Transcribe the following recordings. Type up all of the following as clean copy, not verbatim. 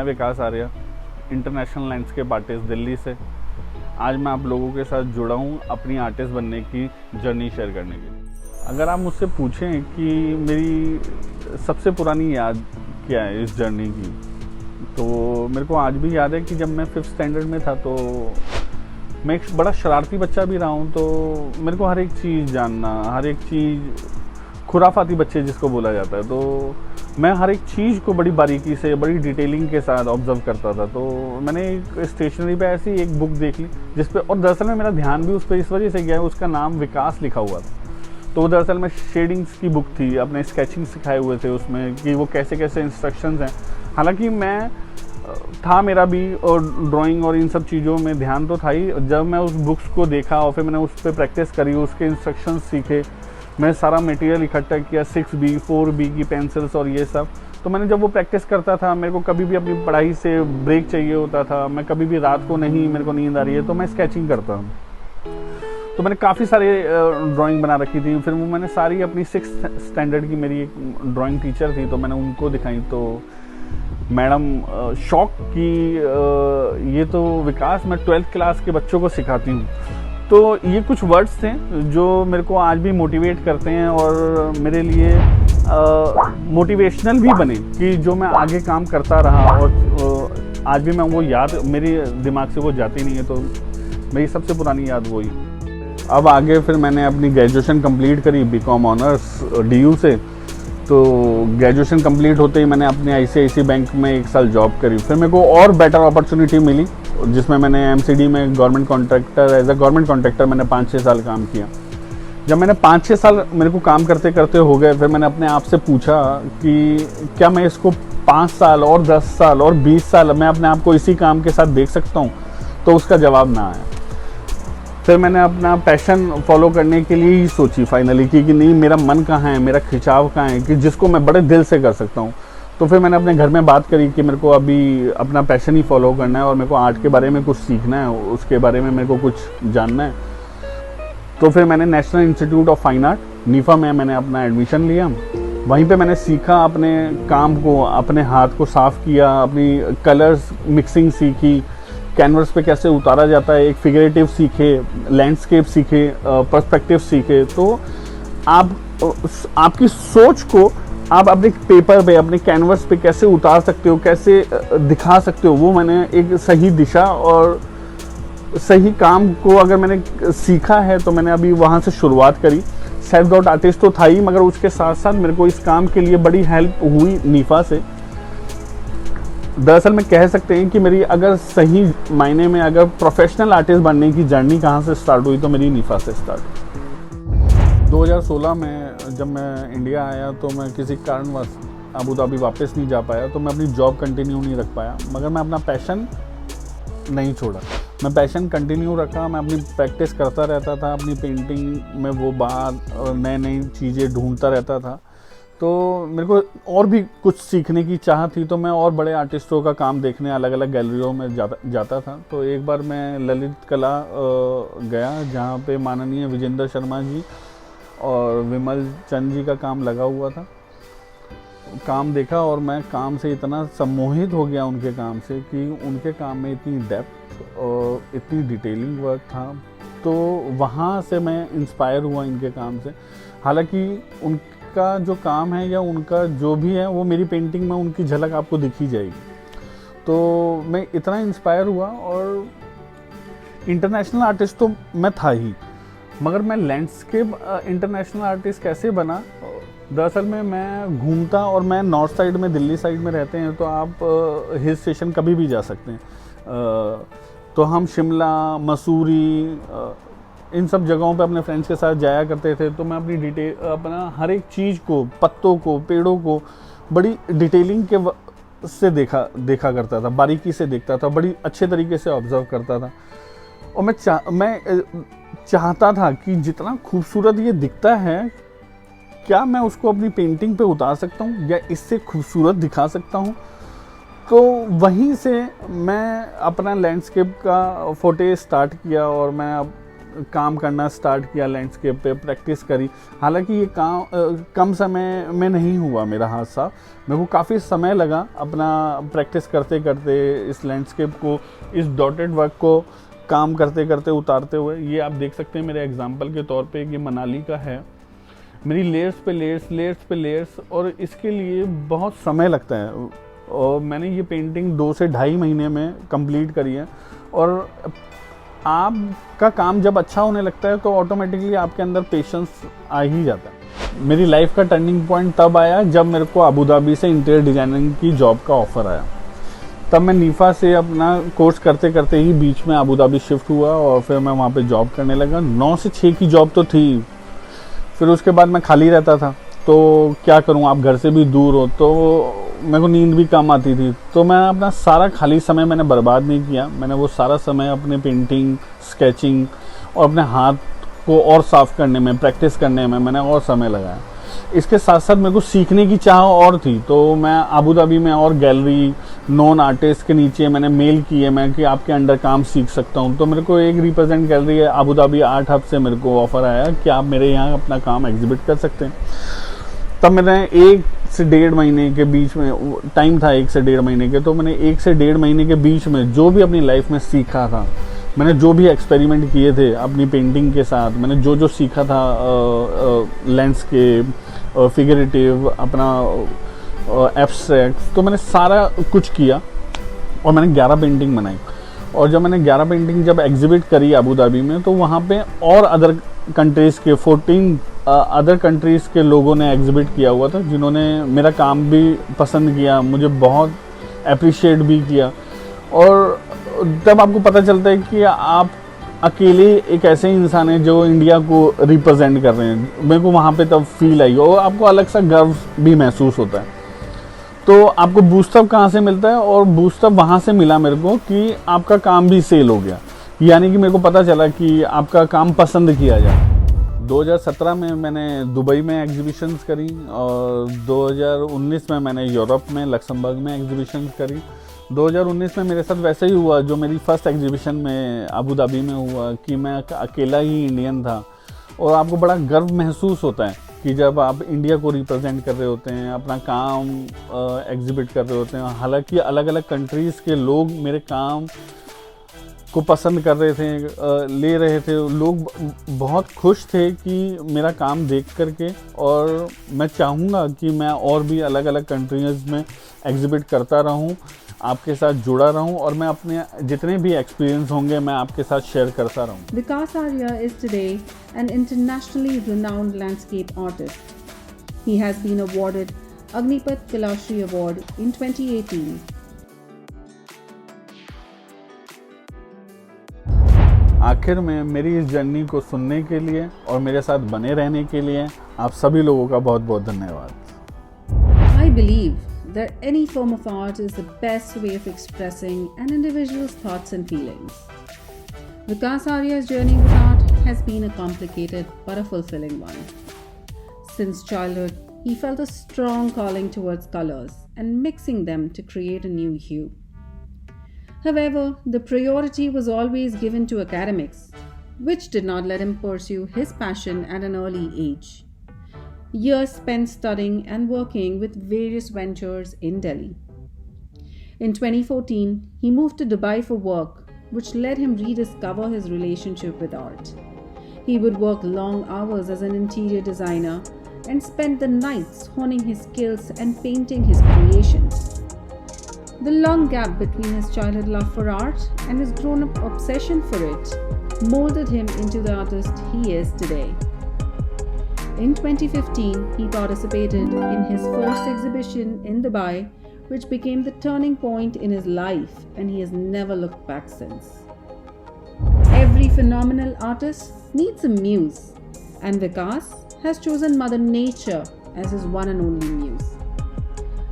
विकास Arya, international landscape artist Delhi से। आज मैं आप लोगों के साथ जुड़ा हूँ अपनी आर्टिस्ट बनने की जर्नी शेयर करने के लिए। अगर आप मुझसे पूछें कि मेरी सबसे पुरानी याद क्या है इस जर्नी की, तो मेरे को आज भी याद है कि जब मैं 5th स्टैंडर्ड में था तो मैं एक बड़ा शरारती बच्चा भी रहा हूँ। तो मेरे को हर एक चीज़ जानना, हर एक चीज़, खुराफाती बच्चे जिसको बोला जाता है, तो मैं हर एक चीज़ को बड़ी बारीकी से, बड़ी डिटेलिंग के साथ ऑब्जर्व करता था। तो मैंने एक स्टेशनरी पे ऐसी एक बुक देख ली जिस पे, और दरअसल में मेरा ध्यान भी उस पर इस वजह से गया है, उसका नाम विकास लिखा हुआ था। तो वो दरअसल में शेडिंग्स की बुक थी, अपने स्केचिंग सिखाए हुए थे उसमें कि वो कैसे कैसे इंस्ट्रक्शंस हैं। हालांकि मैं था, मेरा भी और ड्राइंग और इन सब चीज़ों में ध्यान तो था ही। जब मैं उस बुक्स को देखा और फिर मैंने उस पर प्रैक्टिस करी, उसके इंस्ट्रक्शंस सीखे, मैं सारा मटेरियल इकट्ठा किया, 6B 4B की पेंसिल्स और ये सब। तो मैंने जब वो प्रैक्टिस करता था, मेरे को कभी भी अपनी पढ़ाई से ब्रेक चाहिए होता था, मैं कभी भी रात को नहीं, मेरे को नींद आ रही है तो मैं स्केचिंग करता हूँ। तो मैंने काफ़ी सारे ड्राइंग बना रखी थी। फिर वो मैंने सारी अपनी 6th स्टैंडर्ड की मेरी एक ड्राइंग टीचर थी, तो मैंने उनको दिखाई। तो मैडम शौक की ये तो विकास, मैं 12th क्लास के बच्चों को सिखाती हूँ। तो ये कुछ वर्ड्स थे जो मेरे को आज भी मोटिवेट करते हैं और मेरे लिए मोटिवेशनल भी बने कि जो मैं आगे काम करता रहा। और आज भी मैं वो याद, मेरे दिमाग से वो जाती नहीं है। तो मेरी सबसे पुरानी याद वही। अब आगे फिर मैंने अपनी ग्रेजुएशन कंप्लीट करी BCom ऑनर्स DU से। तो ग्रेजुएशन कंप्लीट होते ही मैंने अपने ICICI बैंक में 1 साल जॉब करी। फिर मेरे को और बेटर अपॉर्चुनिटी मिली जिसमें मैंने MCD में government contractor, as a government contractor मैंने 5-6 साल काम किया। जब मैंने 5-6 साल मेरे को काम करते करते हो गए, फिर मैंने अपने आप से पूछा कि क्या मैं इसको 5 साल और 10 साल और 20 साल मैं अपने आप को इसी काम के साथ देख सकता हूँ? तो उसका जवाब ना आया। फिर मैंने अपना पैशन फॉलो करने के लिए ही सोची फाइनली कि नहीं, मेरा मन कहाँ है, मेरा खिंचाव कहाँ है कि जिसको मैं बड़े दिल से कर सकता हूँ। तो फिर मैंने अपने घर में बात करी कि मेरे को अभी अपना पैशन ही फॉलो करना है और मेरे को आर्ट के बारे में कुछ सीखना है, उसके बारे में मेरे को कुछ जानना है। तो फिर मैंने national institute of fine art NIFA में मैंने अपना एडमिशन लिया। वहीं पे मैंने सीखा, अपने काम को, अपने हाथ को साफ़ किया, अपनी कलर्स मिक्सिंग सीखी, कैनवस पे कैसे उतारा जाता है, एक फिगरेटिव सीखे, लैंडस्केप सीखे, पर्सपेक्टिव सीखे। तो आपकी सोच को आप अपने पेपर पे, अपने कैनवस पे कैसे उतार सकते हो, कैसे दिखा सकते हो, वो मैंने एक सही दिशा और सही काम को अगर मैंने सीखा है तो मैंने अभी वहाँ से शुरुआत करी। सेल्फ डॉट आर्टिस्ट तो था ही, मगर उसके साथ साथ मेरे को इस काम के लिए बड़ी हेल्प हुई NIFA से। दरअसल में कह सकते हैं कि मेरी अगर सही मायने में अगर प्रोफेशनल आर्टिस्ट बनने की जर्नी कहाँ से स्टार्ट हुई तो मेरी NIFA से स्टार्ट हुई। 2016 में जब मैं इंडिया आया तो मैं किसी कारणवश अबू धाबी वापस नहीं जा पाया, तो मैं अपनी जॉब कंटिन्यू नहीं रख पाया। मगर मैं अपना पैशन नहीं छोड़ा, मैं पैशन कंटिन्यू रखा। मैं अपनी प्रैक्टिस करता रहता था, अपनी पेंटिंग में वो बात और नई नई चीज़ें ढूंढता रहता था। तो मेरे को और भी कुछ सीखने की चाह थी, तो मैं और बड़े आर्टिस्टों का काम देखने अलग अलग गैलरियों में जाता था। तो एक बार मैं ललित कला गया, जहाँ पे माननीय विजेंद्र शर्मा जी और विमल चंद जी का काम लगा हुआ था। काम देखा और मैं काम से इतना सम्मोहित हो गया उनके काम से कि उनके काम में इतनी डेप्थ और इतनी डिटेलिंग वर्क था। तो वहाँ से मैं इंस्पायर हुआ इनके काम से। हालांकि उनका जो काम है या उनका जो भी है वो मेरी पेंटिंग में उनकी झलक आपको दिखी जाएगी। तो मैं इतना इंस्पायर हुआ और इंटरनेशनल आर्टिस्ट तो मैं था ही, मगर मैं लैंडस्केप इंटरनेशनल आर्टिस्ट कैसे बना? दरअसल में मैं घूमता, और मैं नॉर्थ साइड में, दिल्ली साइड में रहते हैं, तो आप हिल स्टेशन कभी भी जा सकते हैं। तो हम शिमला, मसूरी, इन सब जगहों पे अपने फ्रेंड्स के साथ जाया करते थे। तो मैं अपनी अपना हर एक चीज़ को, पत्तों को, पेड़ों को बड़ी डिटेलिंग के से देखा करता था, बारीकी से देखता था, बड़ी अच्छे तरीके से ऑब्जर्व करता था। और मैं चाहता था कि जितना खूबसूरत ये दिखता है, क्या मैं उसको अपनी पेंटिंग पे उतार सकता हूँ या इससे खूबसूरत दिखा सकता हूँ। तो वहीं से मैं अपना लैंडस्केप का फोटे स्टार्ट किया और मैं अब काम करना स्टार्ट किया लैंडस्केप पे, प्रैक्टिस करी। हालांकि ये काम कम समय में नहीं हुआ मेरा हादसा, मेरे को काफ़ी समय लगा अपना प्रैक्टिस करते करते इस लैंडस्केप को, इस डॉटेड वर्क को काम करते करते उतारते हुए। ये आप देख सकते हैं मेरे एग्जांपल के तौर पे, ये मनाली का है। मेरी लेयर्स पे लेयर्स, लेयर्स पे लेयर्स, और इसके लिए बहुत समय लगता है। और मैंने ये पेंटिंग 2 से ढाई महीने में कंप्लीट करी है। और आपका काम जब अच्छा होने लगता है तो ऑटोमेटिकली आपके अंदर पेशेंस आ ही जाता है। मेरी लाइफ का टर्निंग पॉइंट तब आया जब मेरे को अबू धाबी से इंटीरियर डिज़ाइनिंग की जॉब का ऑफ़र आया। तब मैं नीफा से अपना कोर्स करते करते ही बीच में अबू धाबी शिफ्ट हुआ और फिर मैं वहाँ पे जॉब करने लगा। 9 से 6 की जॉब तो थी, फिर उसके बाद मैं खाली रहता था, तो क्या करूँ, आप घर से भी दूर हो तो मेरे को नींद भी कम आती थी। तो मैं अपना सारा खाली समय मैंने बर्बाद नहीं किया, मैंने वो सारा समय अपने पेंटिंग, स्केचिंग और अपने हाथ को और साफ़ करने में, प्रैक्टिस करने में मैंने और समय लगाया। इसके साथ साथ मेरे को सीखने की चाह और थी, तो मैं अबू धाबी में और गैलरी नॉन आर्टिस्ट के नीचे मैंने मेल किए मैं कि आपके अंडर काम सीख सकता हूँ। तो मेरे को एक रिप्रेजेंट गैलरी है अबू धाबी आर्ट हब से मेरे को ऑफ़र आया कि आप मेरे यहाँ अपना काम एग्जिबिट कर सकते हैं। तब मैंने 1 से 1.5 महीने के बीच में टाइम था, 1 से 1.5 महीने के, तो मैंने 1 से 1.5 महीने के बीच में जो भी अपनी लाइफ में सीखा था, मैंने जो भी एक्सपेरिमेंट किए थे अपनी पेंटिंग के साथ, मैंने जो जो सीखा था लैंडस्केप, फिगरेटिव, अपना एब्स्ट्रैक्ट, तो मैंने सारा कुछ किया और मैंने 11 पेंटिंग बनाई। और जब मैंने 11 पेंटिंग जब एग्जिबिट करी अबू धाबी में, तो वहाँ पे और अदर कंट्रीज़ के 14 अदर कंट्रीज़ के लोगों ने एग्जिबिट किया हुआ था, जिन्होंने मेरा काम भी पसंद किया, मुझे बहुत अप्रिशिएट भी किया। और तब आपको पता चलता है कि आप अकेले एक ऐसे इंसान हैं जो इंडिया को रिप्रेजेंट कर रहे हैं। मेरे को वहाँ पे तब फील आई और आपको अलग सा गर्व भी महसूस होता है। तो आपको बूस्टअप कहाँ से मिलता है, और बूस्टअप वहाँ से मिला मेरे को कि आपका काम भी सेल हो गया, यानी कि मेरे को पता चला कि आपका काम पसंद किया जाए। 2017 में मैंने दुबई में एग्जीबिशंस करी और 2019 में मैंने यूरोप में लक्समबर्ग में एग्जीबिशंस करी। 2019 में मेरे साथ वैसे ही हुआ जो मेरी फर्स्ट एग्जीबिशन में अबू धाबी में हुआ कि मैं अकेला ही इंडियन था। और आपको बड़ा गर्व महसूस होता है कि जब आप इंडिया को रिप्रेजेंट कर रहे होते हैं, अपना काम एग्जिबिट कर रहे होते हैं। हालांकि अलग अलग कंट्रीज़ के लोग मेरे काम को पसंद कर रहे थे, ले रहे थे, लोग बहुत खुश थे कि मेरा काम देख करके। और मैं चाहूँगा कि मैं और भी अलग अलग कंट्रीज़ में एग्जिबिट करता रहूँ, आपके साथ जुड़ा रहूं, और मैं अपने जितने भी एक्सपीरियंस होंगे मैं आपके साथ शेयर करता रहूं। Vikas Arya is today an internationally renowned landscape artist. He has been awarded Agnipath Kalashri Award in 2018. आखिर में मेरी इस जर्नी को सुनने के लिए और मेरे साथ बने रहने के लिए आप सभी लोगों का बहुत बहुत धन्यवाद। I believe that any form of art is the best way of expressing an individual's thoughts and feelings. Vikas Arya's journey with art has been a complicated but a fulfilling one. Since childhood, he felt a strong calling towards colors and mixing them to create a new hue. However, the priority was always given to academics, which did not let him pursue his passion at an early age. Years spent studying and working with various ventures in Delhi. In 2014, he moved to Dubai for work, which let him rediscover his relationship with art. He would work long hours as an interior designer and spend the nights honing his skills and painting his creations. The long gap between his childhood love for art and his grown-up obsession for it molded him into the artist he is today. In 2015, he participated in his first exhibition in Dubai, which became the turning point in his life, and he has never looked back since. Every phenomenal artist needs a muse, and Vikas has chosen Mother Nature as his one and only muse.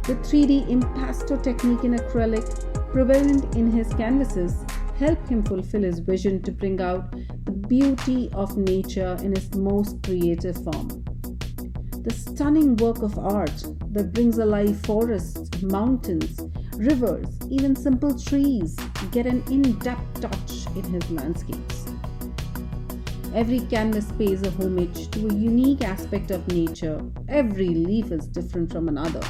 The 3D impasto technique in acrylic, prevalent in his canvases, helped him fulfill his vision to bring out the beauty of nature in its most creative form. The stunning work of art that brings alive forests, mountains, rivers, even simple trees get an in-depth touch in his landscapes. Every canvas pays a homage to a unique aspect of nature. Every leaf is different from another.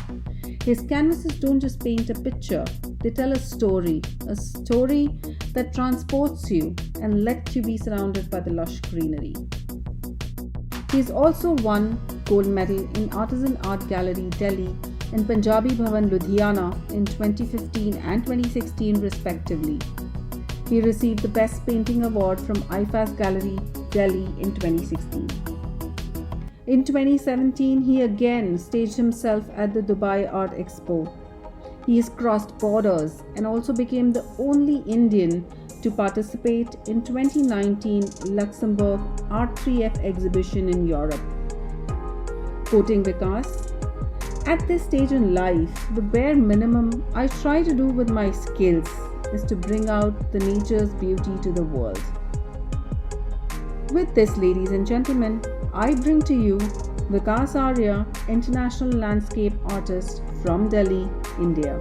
His canvases don't just paint a picture, they tell a story that transports you and lets you be surrounded by the lush greenery. He has also won gold medal in Artisan Art Gallery, Delhi, and Punjabi Bhavan, Ludhiana in 2015 and 2016 respectively. He received the Best Painting Award from IFAS Gallery, Delhi in 2016. In 2017, he again staged himself at the Dubai Art Expo. He has crossed borders and also became the only Indian to participate in 2019 Luxembourg Art 3F exhibition in Europe. Quoting Vikas, "At this stage in life, the bare minimum I try to do with my skills is to bring out the nature's beauty to the world." With this, ladies and gentlemen, I bring to you Vikas Arya, international landscape artist from Delhi, India.